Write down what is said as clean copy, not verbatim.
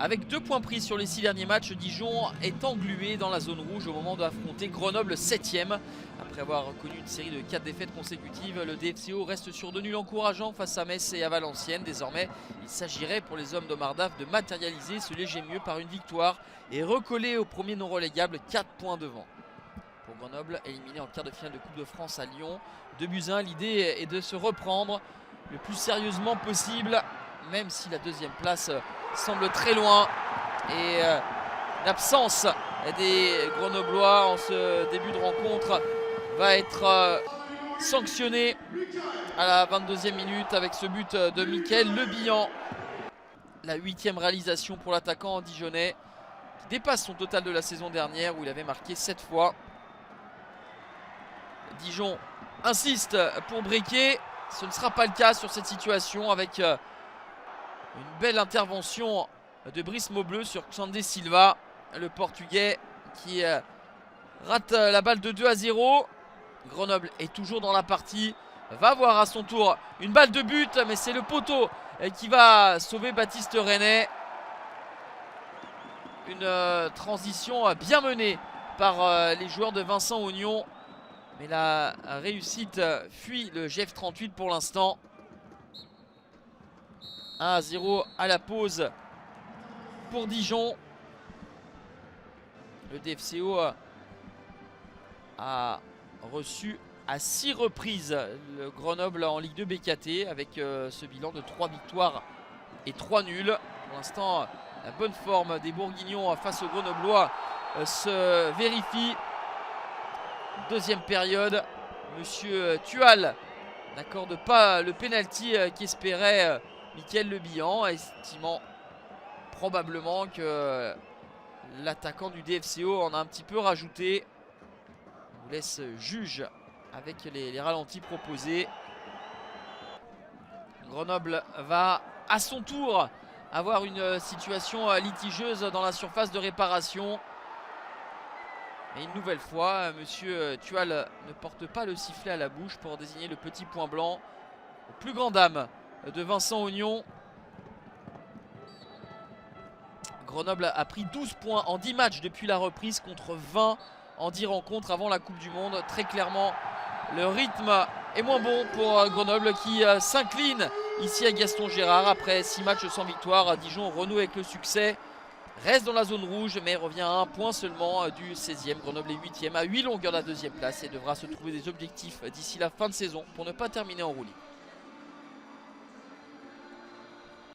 Avec 2 points pris sur les 6 derniers matchs, Dijon est englué dans la zone rouge au moment d'affronter Grenoble 7e. Après avoir connu une série de 4 défaites consécutives, le DFCO reste sur 2 nuls encourageants face à Metz et à Valenciennes. Désormais, il s'agirait pour les hommes d'Omar Daf de matérialiser ce léger mieux par une victoire et recoller au premier non relégable 4 points devant. Pour Grenoble, éliminé en quart de finale de Coupe de France à Lyon, 2-1, l'idée est de se reprendre le plus sérieusement possible, même si la 2e place semble très loin. Et l'absence des Grenoblois en ce début de rencontre va être sanctionnée à la 22e minute avec ce but de Mickaël Le Bihan. La 8e réalisation pour l'attaquant dijonnais qui dépasse son total de la saison dernière où il avait marqué 7 fois. Dijon insiste pour briquer. Ce ne sera pas le cas sur cette situation avec une belle intervention de Brice Maubleu sur Xandé Silva, le Portugais qui rate la balle de 2-0. Grenoble est toujours dans la partie, va voir à son tour une balle de but, mais c'est le poteau qui va sauver Baptiste Rennais. Une transition bien menée par les joueurs de Vincent Ognon. Mais la réussite fuit le GF38 pour l'instant. 1-0 à la pause pour Dijon. Le DFCO a reçu à 6 reprises le Grenoble en Ligue 2 BKT avec ce bilan de 3 victoires et 3 nuls. Pour l'instant, la bonne forme des Bourguignons face aux Grenoblois se vérifie. 2e période, Monsieur Tual n'accorde pas le penalty qu'espérait Mickaël Le Bihan, estimant probablement que l'attaquant du DFCO en a un petit peu rajouté. On vous laisse juge avec les ralentis proposés. Grenoble va à son tour avoir une situation litigieuse dans la surface de réparation. Et une nouvelle fois, Monsieur Tual ne porte pas le sifflet à la bouche pour désigner le petit point blanc aux plus grandes dames de Vincent Ognon. Grenoble a pris 12 points en 10 matchs depuis la reprise contre 20 en 10 rencontres avant la Coupe du Monde. Très clairement, le rythme est moins bon pour Grenoble qui s'incline ici à Gaston Gérard. Après 6 matchs sans victoire, Dijon renoue avec le succès. Reste dans la zone rouge mais revient à 1 point seulement du 16e. Grenoble est 8e à 8 longueurs de la 2e place et devra se trouver des objectifs d'ici la fin de saison pour ne pas terminer en roue libre.